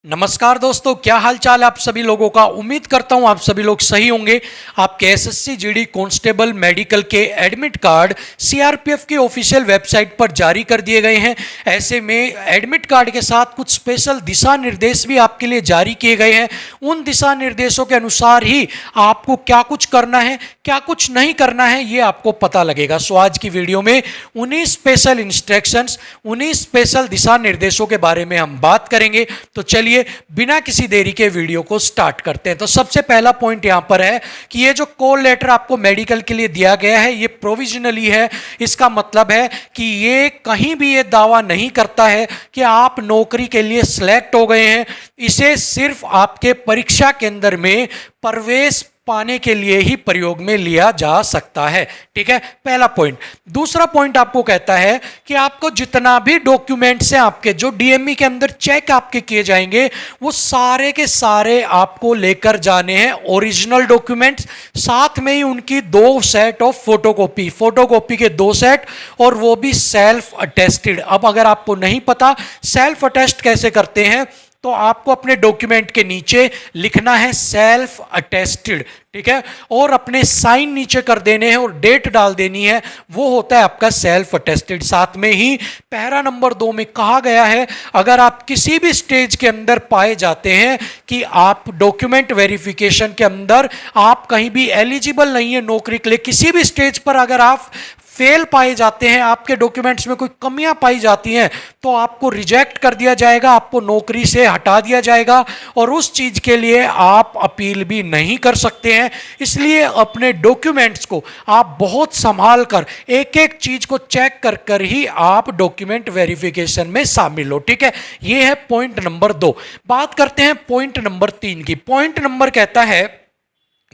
नमस्कार दोस्तों, क्या हाल चाल आप सभी लोगों का। उम्मीद करता हूं आप सभी लोग सही होंगे। आपके एसएससी जीडी कांस्टेबल मेडिकल के एडमिट कार्ड सीआरपीएफ की ऑफिशियल वेबसाइट पर जारी कर दिए गए हैं। ऐसे में एडमिट कार्ड के साथ कुछ स्पेशल दिशा निर्देश भी आपके लिए जारी किए गए हैं। उन दिशा निर्देशों के अनुसार ही आपको क्या कुछ करना है, क्या कुछ नहीं करना है, ये आपको पता लगेगा। सो आज की वीडियो में उन्हीं स्पेशल इंस्ट्रक्शंस, उन्हीं स्पेशल दिशा निर्देशों के बारे में हम बात करेंगे। तो चलिए बिना किसी देरी के वीडियो को स्टार्ट करते हैं। तो सबसे पहला पॉइंट यहां पर है कि ये जो कॉल लेटर आपको मेडिकल के लिए दिया गया है ये प्रोविजनली है। इसका मतलब है कि ये कहीं भी ये दावा नहीं करता है कि आप नौकरी के लिए सिलेक्ट हो गए हैं। इसे सिर्फ आपके परीक्षा केंद्र में प्रवेश पाने के लिए ही प्रयोग में लिया जा सकता है। ठीक है, पहला पॉइंट। दूसरा पॉइंट आपको कहता है कि आपको जितना भी डॉक्यूमेंट्स हैं आपके, जो डीएमई के अंदर चेक आपके किए जाएंगे, वो सारे के सारे आपको लेकर जाने हैं ओरिजिनल डॉक्यूमेंट्स, साथ में ही उनकी 2 सेट ऑफ फोटोकॉपी के 2 सेट, और वो भी सेल्फ अटेस्टेड। अब अगर आपको नहीं पता सेल्फ अटेस्ट कैसे करते हैं, तो आपको अपने डॉक्यूमेंट के नीचे लिखना है सेल्फ अटेस्टेड, ठीक है, और अपने साइन नीचे कर देने हैं और डेट डाल देनी है, वो होता है आपका सेल्फ अटेस्टेड। साथ में ही पैरा नंबर 2 में कहा गया है, अगर आप किसी भी स्टेज के अंदर पाए जाते हैं कि आप डॉक्यूमेंट वेरिफिकेशन के अंदर आप कहीं भी एलिजिबल नहीं है नौकरी के लिए, किसी भी स्टेज पर अगर आप फेल पाए जाते हैं, आपके डॉक्यूमेंट्स में कोई कमियां पाई जाती हैं, तो आपको रिजेक्ट कर दिया जाएगा, आपको नौकरी से हटा दिया जाएगा, और उस चीज के लिए आप अपील भी नहीं कर सकते हैं। इसलिए अपने डॉक्यूमेंट्स को आप बहुत संभाल कर, एक एक चीज को चेक कर कर ही आप डॉक्यूमेंट वेरिफिकेशन में शामिल हो। ठीक है, यह है पॉइंट नंबर 2। बात करते हैं पॉइंट नंबर 3 की। पॉइंट नंबर कहता है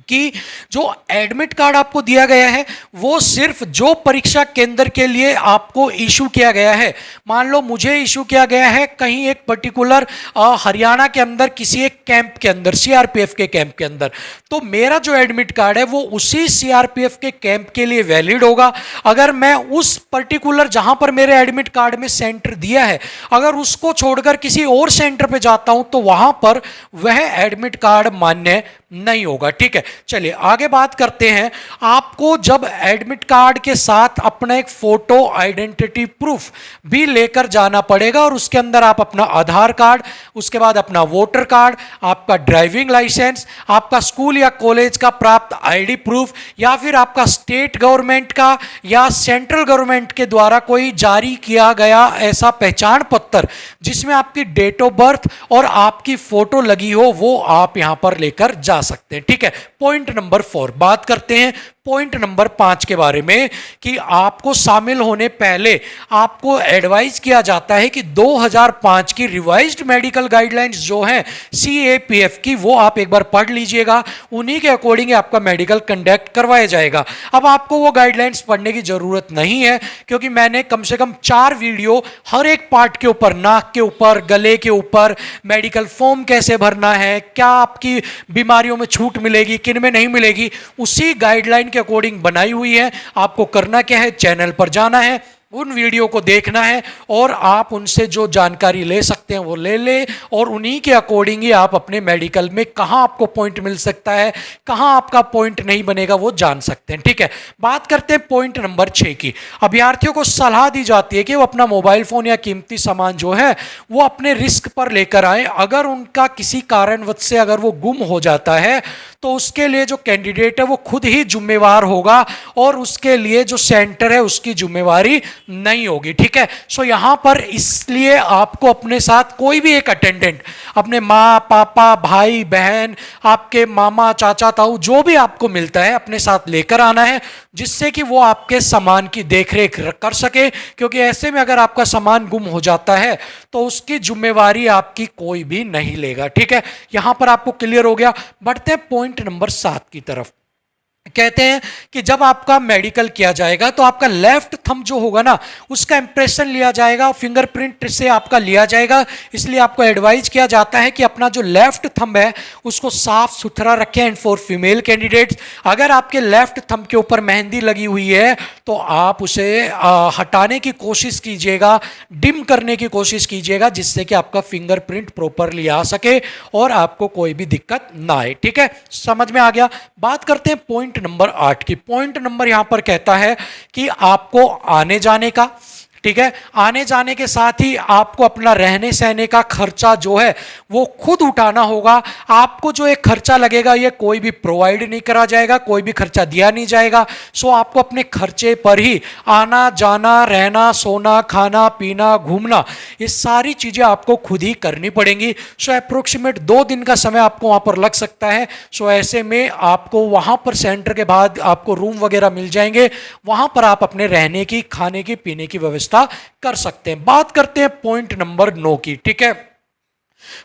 कि जो एडमिट कार्ड आपको दिया गया है वो सिर्फ जो परीक्षा केंद्र के लिए आपको इशू किया गया है, मान लो मुझे इशू किया गया है कहीं एक पर्टिकुलर हरियाणा के अंदर किसी एक कैंप के अंदर, सीआरपीएफ के कैंप के अंदर, तो मेरा जो एडमिट कार्ड है वो उसी सीआरपीएफ के कैंप के लिए वैलिड होगा। अगर मैं उस पर्टिकुलर जहां पर मेरे एडमिट कार्ड में सेंटर दिया है, अगर उसको छोड़कर किसी और सेंटर पे जाता हूं तो वहां पर वह एडमिट कार्ड मान्य नहीं होगा। ठीक है, चलिए आगे बात करते हैं। आपको जब एडमिट कार्ड के साथ अपना एक फोटो आइडेंटिटी प्रूफ भी लेकर जाना पड़ेगा, और उसके अंदर आप अपना आधार कार्ड, उसके बाद अपना वोटर कार्ड, आपका ड्राइविंग लाइसेंस, आपका स्कूल या कॉलेज का प्राप्त आईडी प्रूफ, या फिर आपका स्टेट गवर्नमेंट का या सेंट्रल गवर्नमेंट के द्वारा कोई जारी किया गया ऐसा पहचान पत्र जिसमें आपकी डेट ऑफ बर्थ और आपकी फोटो लगी हो, वो आप यहां पर लेकर जा सकते हैं। ठीक है, पॉइंट नंबर 4। बात करते हैं पॉइंट नंबर 5 के बारे में कि आपको शामिल होने पहले आपको एडवाइज किया जाता है कि 2005 की रिवाइज्ड मेडिकल गाइडलाइंस जो हैं सीएपीएफ की, वो आप एक बार पढ़ लीजिएगा। उन्हीं के अकॉर्डिंग आपका मेडिकल कंडक्ट करवाया जाएगा। अब आपको वो गाइडलाइंस पढ़ने की जरूरत नहीं है, क्योंकि मैंने कम से कम 4 वीडियो हर एक पार्ट के ऊपर, नाक के ऊपर, गले के ऊपर, मेडिकल फॉर्म कैसे भरना है, क्या आपकी बीमारियों में छूट मिलेगी, किन में नहीं मिलेगी, उसी गाइडलाइन के अकॉर्डिंग बनाई हुई है। आपको करना क्या है, चैनल पर जाना है, उन वीडियो को देखना है, और आप उनसे जो जानकारी ले सकते हैं वो ले ले, और उन्हीं के अकॉर्डिंग ही आप अपने मेडिकल में कहां आपको पॉइंट मिल सकता है, कहां आपका पॉइंट नहीं बनेगा, वो जान सकते हैं। ठीक है, बात करते हैं पॉइंट नंबर 6 की। अभ्यर्थियों को सलाह दी जाती है कि वो अपना मोबाइल फोन या कीमती सामान जो है वो अपने रिस्क पर लेकर आए। अगर उनका किसी कारणवश से अगर वो गुम हो जाता है तो उसके लिए जो कैंडिडेट है वो खुद ही जिम्मेवार होगा, और उसके लिए जो सेंटर है उसकी जिम्मेवारी नहीं होगी। ठीक है, सो यहां पर इसलिए आपको अपने साथ कोई भी एक अटेंडेंट, अपने माँ पापा, भाई बहन, आपके मामा चाचा ताऊ, जो भी आपको मिलता है अपने साथ लेकर आना है, जिससे कि वो आपके सामान की देखरेख कर सके। क्योंकि ऐसे में अगर आपका सामान गुम हो जाता है तो उसकी जिम्मेवारी आपकी कोई भी नहीं लेगा। ठीक है, यहां पर आपको क्लियर हो गया। बढ़ते हैं पॉइंट नंबर 7 की तरफ। कहते हैं कि जब आपका मेडिकल किया जाएगा तो आपका लेफ्ट थंब जो होगा ना, उसका इंप्रेशन लिया जाएगा, फिंगरप्रिंट से आपका लिया जाएगा। इसलिए आपको एडवाइज किया जाता है कि अपना जो लेफ्ट थंब है उसको साफ सुथरा रखें। एंड फॉर फीमेल कैंडिडेट्स, अगर आपके लेफ्ट थंब के ऊपर मेहंदी लगी हुई है तो आप उसे हटाने की कोशिश कीजिएगा, डिम करने की कोशिश कीजिएगा, जिससे कि आपका फिंगरप्रिंट प्रॉपरली आ सके और आपको कोई भी दिक्कत ना आए। ठीक है, समझ में आ गया। बात करते हैं पॉइंट नंबर 8 की। पॉइंट नंबर यहां पर कहता है कि आपको आने जाने का, ठीक है, आने जाने के साथ ही आपको अपना रहने सहने का खर्चा जो है वो खुद उठाना होगा। आपको जो एक खर्चा लगेगा ये कोई भी प्रोवाइड नहीं करा जाएगा, कोई भी खर्चा दिया नहीं जाएगा। सो आपको अपने खर्चे पर ही आना जाना, रहना, सोना, खाना पीना, घूमना, ये सारी चीजें आपको खुद ही करनी पड़ेंगी। सो अप्रोक्सीमेट 2 दिन का समय आपको वहां पर लग सकता है। सो ऐसे में आपको वहां पर सेंटर के बाद आपको रूम वगैरह मिल जाएंगे, वहां पर आप अपने रहने की, खाने की, पीने की व्यवस्था कर सकते हैं। बात करते हैं पॉइंट नंबर 9 की। ठीक है,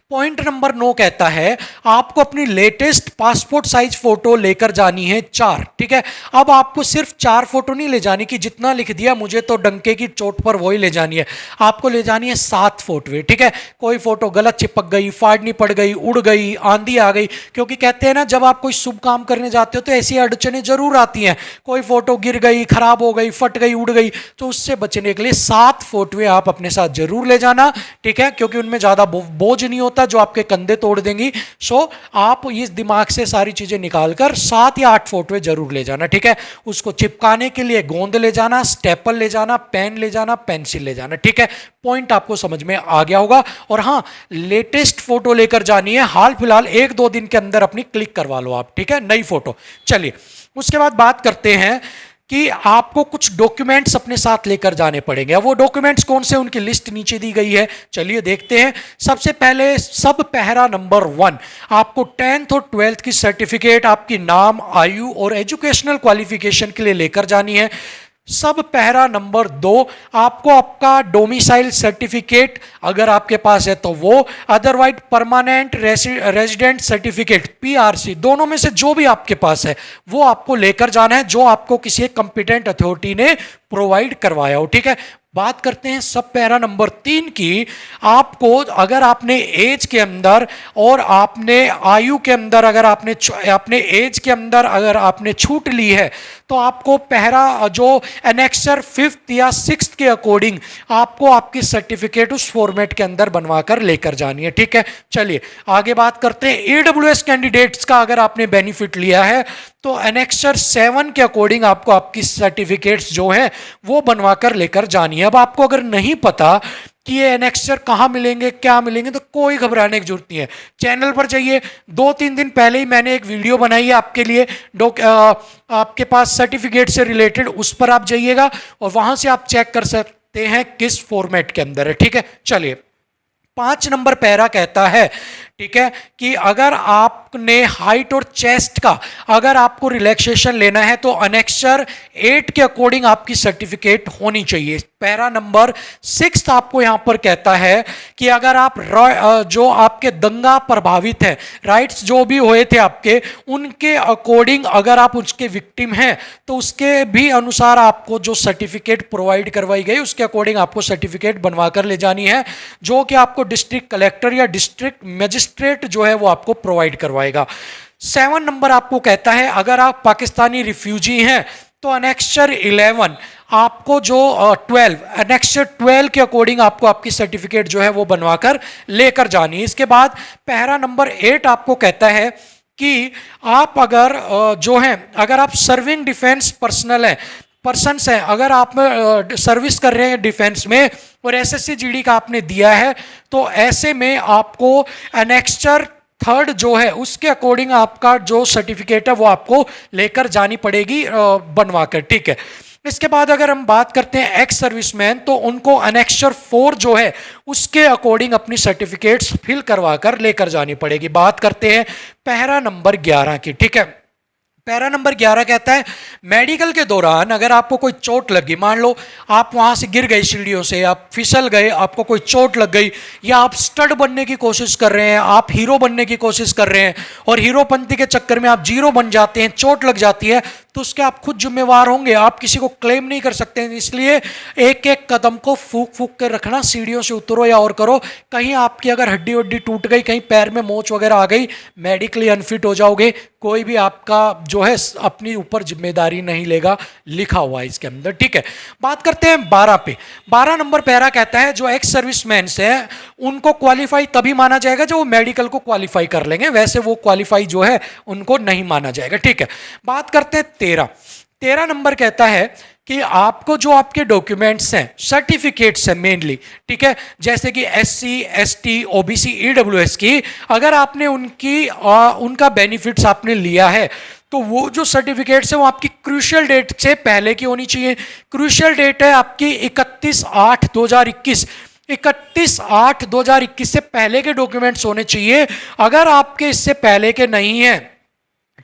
पॉइंट नंबर 9 कहता है आपको अपनी लेटेस्ट पासपोर्ट साइज फोटो लेकर जानी है 4। ठीक है, अब आपको सिर्फ 4 फोटो नहीं ले जानी कि जितना लिख दिया मुझे तो डंके की चोट पर वही ले जानी है, आपको ले जानी है 7 फोटो। ठीक है, कोई फोटो गलत चिपक गई, फाड़नी पड़ गई, उड़ गई, आंधी आ गई, क्योंकि कहते हैं ना जब आप कोई शुभ काम करने जाते हो तो ऐसी अड़चने जरूर आती हैं। कोई फोटो गिर गई, खराब हो गई, फट गई, उड़ गई, तो उससे बचने के लिए 7 फोटो आप अपने साथ जरूर ले जाना। ठीक है, क्योंकि उनमें ज्यादा बोझ नहीं होता जो आपके कंधे तोड़ देंगी। सो आप इस दिमाग से सारी चीजें निकालकर 7 या 8 फोटो जरूर ले जाना। ठीक है, उसको चिपकाने के लिए गोंद ले जाना, स्टेपल ले जाना, पेन ले जाना, पेंसिल ले जाना। ठीक है, पॉइंट आपको समझ में आ गया होगा। और हाँ, लेटेस्ट फोटो लेकर जानी है, हाल फिलहाल 1-2 दिन के अंदर अपनी क्लिक करवा लो आप। ठीक है, नई फोटो। चलिए उसके बाद बात करते हैं कि आपको कुछ डॉक्यूमेंट्स अपने साथ लेकर जाने पड़ेंगे। अब वो डॉक्यूमेंट्स कौन से, उनकी लिस्ट नीचे दी गई है, चलिए देखते हैं। सबसे पहले सब पैरा नंबर 1, आपको 10th और 12th की सर्टिफिकेट, आपकी नाम, आयु और एजुकेशनल क्वालिफिकेशन के लिए लेकर जानी है। सब पैरा नंबर 2, आपको आपका डोमिसाइल सर्टिफिकेट अगर आपके पास है तो वो, otherwise permanent resident certificate PRC, दोनों में से जो भी आपके पास है वो आपको लेकर जाना है, जो आपको किसी कंपिटेंट अथॉरिटी ने प्रोवाइड करवाया हो। ठीक है, बात करते हैं सब पैरा नंबर 3 की। आपको अगर आपने एज के अंदर और आपने आयु के अंदर, अगर आपने एज के अंदर अगर आपने छूट ली है तो आपको पैरा जो एनेक्सर 5th या 6th के अकॉर्डिंग आपको आपकी सर्टिफिकेट उस फॉर्मेट के अंदर बनवाकर लेकर जानी है। ठीक है, चलिए आगे बात करते हैं। ईडब्ल्यूएस कैंडिडेट्स का अगर आपने बेनिफिट लिया है तो एनेक्सर 7 के अकॉर्डिंग आपको आपकी सर्टिफिकेट्स जो है वो बनवाकर लेकर जानी है। अब आपको अगर नहीं पता कि ये एनेक्सर कहाँ मिलेंगे, क्या मिलेंगे, तो कोई घबराने की जरूरत नहीं है। चैनल पर जाइए, 2-3 दिन पहले ही मैंने एक वीडियो बनाई है आपके लिए, आपके पास सर्टिफिकेट से रिलेटेड, उस पर आप जाइएगा और वहां से आप चेक कर सकते हैं किस फॉर्मेट के अंदर है। ठीक है, चलिए 5 नंबर पैरा कहता है, ठीक है, कि अगर आपने हाइट और चेस्ट का अगर आपको रिलैक्सेशन लेना है तो अनेक्सर 8 के अकॉर्डिंग आपकी सर्टिफिकेट होनी चाहिए। पैरा नंबर 6 आपको यहां पर कहता है कि अगर आप जो आपके दंगा प्रभावित है, राइट्स जो भी हुए थे आपके, उनके अकॉर्डिंग अगर आप उसके विक्टिम हैं तो उसके भी अनुसार आपको जो सर्टिफिकेट प्रोवाइड करवाई गई उसके अकॉर्डिंग आपको सर्टिफिकेट बनवा कर ले जानी है, जो कि आपको डिस्ट्रिक्ट कलेक्टर या डिस्ट्रिक्ट मजिस्ट्रेट जो है वो आपको प्रोवाइड करवाएगा। 7 नंबर आपको कहता है अगर आप पाकिस्तानी रिफ्यूजी हैं तो अनेक्सर 11 आपको जो 12 अनेक्सर 12 के अकॉर्डिंग आपको आपकी सर्टिफिकेट जो है वो बनवाकर लेकर जानी है। इसके बाद पैरा नंबर 8 आपको कहता है कि आप अगर जो है अगर आप सर्विंग डिफेंस पर्सनल है पर्सनस हैं, अगर आप सर्विस कर रहे हैं डिफेंस में और एसएससी जीडी का आपने दिया है तो ऐसे में आपको एनेक्सर 3 जो है उसके अकॉर्डिंग आपका जो सर्टिफिकेट है वो आपको लेकर जानी पड़ेगी बनवाकर। ठीक है, इसके बाद अगर हम बात करते हैं एक्स सर्विसमैन तो उनको एनेक्सर 4 जो है उसके अकॉर्डिंग अपनी सर्टिफिकेट्स फिल करवा कर लेकर जानी पड़ेगी। बात करते हैं पैरा नंबर 11 की। ठीक है, पैरा नंबर 11 कहता है मेडिकल के दौरान अगर आपको कोई चोट लगी, मान लो आप वहां से गिर गए सीढ़ियों से, आप फिसल गए, आपको कोई चोट लग गई, या आप स्टड बनने की कोशिश कर रहे हैं, आप हीरो बनने की कोशिश कर रहे हैं और हीरोपंती के चक्कर में आप जीरो बन जाते हैं, चोट लग जाती है, तो उसके आप खुद जिम्मेवार होंगे, आप किसी को क्लेम नहीं कर सकते हैं। इसलिए एक एक कदम को फूक फूक कर रखना, सीढ़ियों से उतरो या और करो, कहीं आपकी अगर हड्डी वड्डी टूट गई, कहीं पैर में मोच वगैरह आ गई, मेडिकली अनफिट हो जाओगे, कोई भी आपका जो है अपनी ऊपर जिम्मेदारी नहीं लेगा, लिखा हुआ है इसके अंदर, ठीक है। बात करते हैं 12 पे। 12 नंबर पैरा कहता है जो एक्स सर्विसमैन है उनको क्वालिफाई तभी माना जाएगा जब वो मेडिकल को क्वालिफाई कर लेंगे, वैसे वो क्वालिफाई जो है उनको नहीं माना जाएगा, ठीक है। बात करते हैं 13 नंबर कहता है कि आपको जो आपके डॉक्यूमेंट्स हैं, सर्टिफिकेट्स हैं मेनली, ठीक है, जैसे कि SC ST OBC EWS की, अगर आपने उनका बेनिफिट्स आपने लिया है तो वो जो सर्टिफिकेट्स है वो आपकी क्रूशियल डेट से पहले की होनी चाहिए। क्रूशियल डेट है आपकी 31/8/2021, 31/8/2021 से पहले के डॉक्यूमेंट्स होने चाहिए। अगर आपके इससे पहले के नहीं हैं,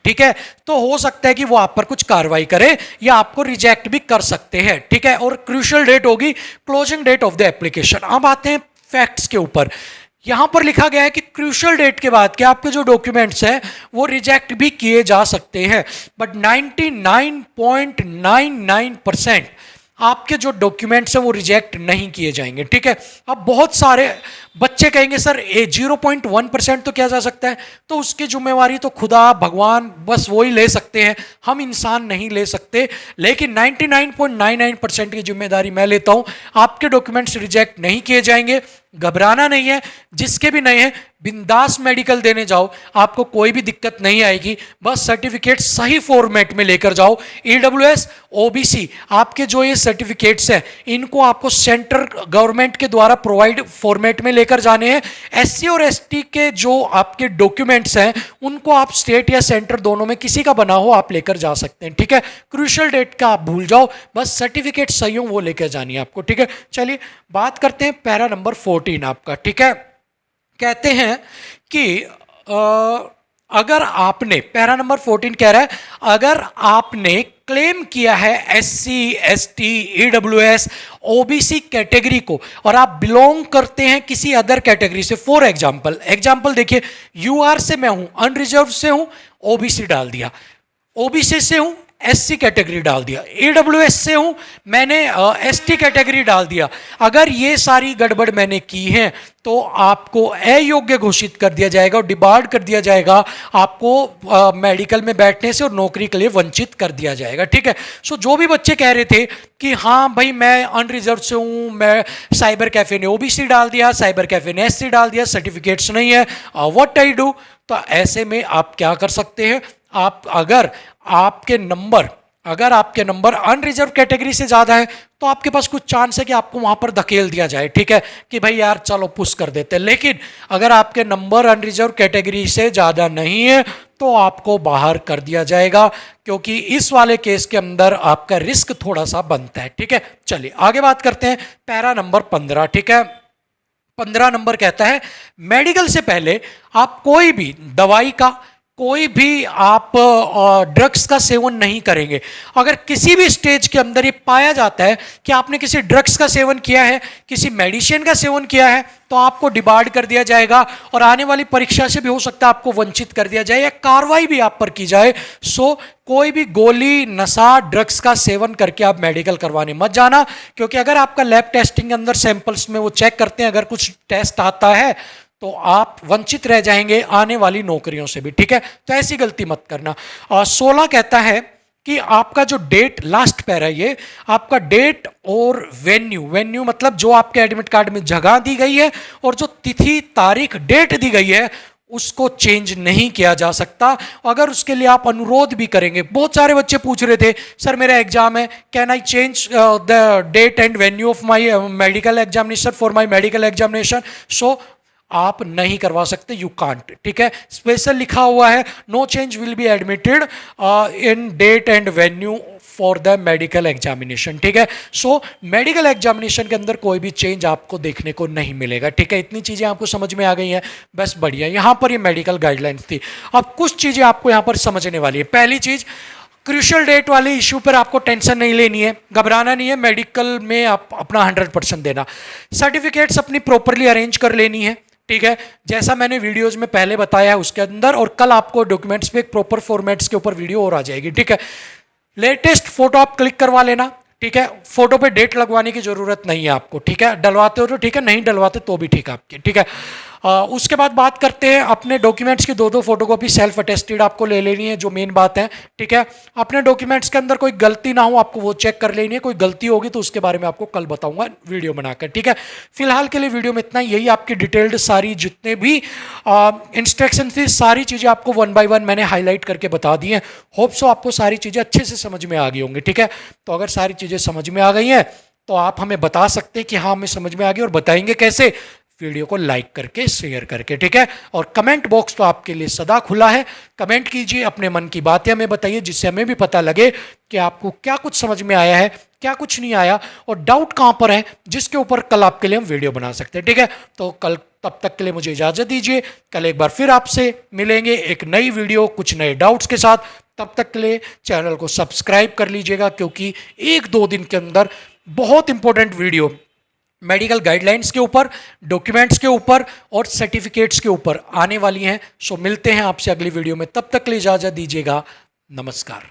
ठीक है, तो हो सकता है कि वो आप पर कुछ कार्रवाई करे या आपको रिजेक्ट भी कर सकते हैं, ठीक है। और क्रूशियल डेट होगी closing date of the application. अब आते हैं फैक्ट्स के ऊपर। यहां पर लिखा गया है कि क्रूशियल डेट के बाद के आपके जो डॉक्यूमेंट्स हैं वो रिजेक्ट भी किए जा सकते हैं, बट 99.99% आपके जो डॉक्यूमेंट्स हैं वो रिजेक्ट नहीं किए जाएंगे, ठीक है। अब बहुत सारे बच्चे कहेंगे सर 0.1% तो किया जा सकता है, तो उसकी जिम्मेवारी तो खुदा भगवान बस वो ही ले सकते हैं, हम इंसान नहीं ले सकते, लेकिन 99.99% की जिम्मेदारी मैं लेता हूं। आपके डॉक्यूमेंट्स रिजेक्ट नहीं किए जाएंगे, घबराना नहीं है, जिसके भी नहीं है बिंदास मेडिकल देने जाओ, आपको कोई भी दिक्कत नहीं आएगी, बस सर्टिफिकेट सही फॉर्मेट में लेकर जाओ। EWS OBC आपके जो ये सर्टिफिकेट्स हैं इनको आपको सेंट्रल गवर्नमेंट के द्वारा प्रोवाइड फॉर्मेट में लेकर जाने हैं। SC और ST के जो आपके डॉक्यूमेंट्स हैं उनको आप स्टेट या सेंटर दोनों में किसी का बना हो आप लेकर जा सकते हैं, ठीक है। क्रूशियल डेट का आप भूल जाओ, बस सर्टिफिकेट सही हो वो लेकर जानी है आपको, ठीक है। चलिए बात करते हैं पैरा नंबर 14 आपका, ठीक है। कहते हैं कि अगर आपने, पैरा नंबर 14 कह रहा है अगर आपने क्लेम किया है SC ST EWS OBC category को और आप बिलोंग करते हैं किसी अदर कैटेगरी से, फॉर एग्जाम्पल देखिए, UR से मैं हूं, अनरिजर्व से हूं, OBC डाल दिया, OBC से हूं SC कैटेगरी डाल दिया, EWS से हूं मैंने ST कैटेगरी डाल दिया, अगर ये सारी गड़बड़ मैंने की है तो आपको अयोग्य घोषित कर दिया जाएगा और डिबार्ड कर दिया जाएगा, आपको मेडिकल में बैठने से और नौकरी के लिए वंचित कर दिया जाएगा, ठीक है। सो जो भी बच्चे कह रहे थे कि हाँ भाई मैं अनरिजर्व से हूँ, मैं साइबर कैफे ने OBC डाल दिया, साइबर कैफे ने SC डाल दिया, सर्टिफिकेट्स नहीं है, व्हाट आई डू, तो ऐसे में आप क्या कर सकते हैं, आप अगर आपके नंबर अनरिजर्व कैटेगरी से ज्यादा है तो आपके पास कुछ चांस है कि आपको वहां पर धकेल दिया जाए, ठीक है, कि भाई यार चलो पुश कर देते हैं। लेकिन अगर आपके नंबर अनरिजर्व कैटेगरी से ज्यादा नहीं है तो आपको बाहर कर दिया जाएगा, क्योंकि इस वाले केस के अंदर आपका रिस्क थोड़ा सा बनता है, ठीक है। चलिए आगे बात करते हैं पैरा नंबर 15, ठीक है। 15 नंबर कहता है मेडिकल से पहले आप कोई भी दवाई का, कोई भी आप ड्रग्स का सेवन नहीं करेंगे। अगर किसी भी स्टेज के अंदर ये पाया जाता है कि आपने किसी ड्रग्स का सेवन किया है, किसी मेडिसिन का सेवन किया है, तो आपको डिबार्ड कर दिया जाएगा और आने वाली परीक्षा से भी हो सकता है आपको वंचित कर दिया जाए या कार्रवाई भी आप पर की जाए। सो कोई भी गोली, नशा, ड्रग्स का सेवन करके आप मेडिकल करवाने मत जाना, क्योंकि अगर आपका लैब टेस्टिंग के अंदर सैंपल्स में वो चेक करते हैं, अगर कुछ टेस्ट आता है तो आप वंचित रह जाएंगे आने वाली नौकरियों से भी, ठीक है। तो ऐसी गलती मत करना। 16 कहता है कि आपका जो डेट, लास्ट पैरा ये, आपका डेट और वेन्यू मतलब जो आपके एडमिट कार्ड में जगह दी गई है और जो तिथि, तारीख, डेट दी गई है उसको चेंज नहीं किया जा सकता। अगर उसके लिए आप अनुरोध भी करेंगे, बहुत सारे बच्चे पूछ रहे थे सर मेरा एग्जाम है, can I change the date and venue of my medical examination for my medical examination, so आप नहीं करवा सकते, यू कांट, ठीक है। स्पेशल लिखा हुआ है no change will be admitted in date and venue for the medical examination, ठीक है। सो मेडिकल एग्जामिनेशन के अंदर कोई भी चेंज आपको देखने को नहीं मिलेगा, ठीक है। इतनी चीज़ें आपको समझ में आ गई हैं, बस बढ़िया। यहाँ पर ये मेडिकल गाइडलाइंस थी। अब कुछ चीज़ें आपको यहाँ पर समझने वाली है। पहली चीज़, क्रूशियल डेट वाले इशू पर आपको टेंशन नहीं लेनी है, घबराना नहीं है। मेडिकल में आप अपना 100% देना। सर्टिफिकेट्स अपनी प्रॉपरली अरेंज कर लेनी है, ठीक है, जैसा मैंने वीडियोस में पहले बताया है उसके अंदर। और कल आपको डॉक्यूमेंट्स पे एक प्रॉपर फॉर्मेट्स के ऊपर वीडियो और आ जाएगी, ठीक है। लेटेस्ट फोटो आप क्लिक करवा लेना, ठीक है। फोटो पे डेट लगवाने की जरूरत नहीं है आपको, ठीक है। डलवाते हो तो ठीक है, नहीं डलवाते तो भी ठीक है आपके, ठीक है। उसके बाद बात करते हैं अपने डॉक्यूमेंट्स की। दो फोटोकॉपी सेल्फ अटेस्टेड आपको ले लेनी है, जो मेन बात है, ठीक है। अपने डॉक्यूमेंट्स के अंदर कोई गलती ना हो आपको वो चेक कर लेनी है। कोई गलती होगी तो उसके बारे में आपको कल बताऊंगा वीडियो बनाकर, ठीक है। फिलहाल के लिए वीडियो में इतना, यही आपकी डिटेल्ड सारी जितने भी इंस्ट्रक्शन थी सारी चीज़ें आपको 1 बाय 1 मैंने हाईलाइट करके बता दी हैं। होप सो आपको सारी चीज़ें अच्छे से समझ में आ गई होंगी, ठीक है। तो अगर सारी चीज़ें समझ में आ गई हैं तो आप हमें बता सकते हैं कि हाँ हमें समझ में आ गई, और बताएंगे कैसे, वीडियो को लाइक करके, शेयर करके, ठीक है। और कमेंट बॉक्स तो आपके लिए सदा खुला है। कमेंट कीजिए, अपने मन की बातें हमें बताइए, जिससे हमें भी पता लगे कि आपको क्या कुछ समझ में आया है, क्या कुछ नहीं आया, और डाउट कहां पर है, जिसके ऊपर कल आपके लिए हम वीडियो बना सकते हैं, ठीक है। तो कल, तब तक के लिए मुझे इजाजत दीजिए। कल एक बार फिर आपसे मिलेंगे एक नई वीडियो, कुछ नए डाउट्स के साथ। तब तक के लिए चैनल को सब्सक्राइब कर लीजिएगा, क्योंकि 1-2 दिन के अंदर बहुत इंपॉर्टेंट वीडियो मेडिकल गाइडलाइंस के ऊपर, डॉक्यूमेंट्स के ऊपर और सर्टिफिकेट्स के ऊपर आने वाली हैं। सो मिलते हैं आपसे अगली वीडियो में, तब तक के लिए इजाजत दीजिएगा। नमस्कार।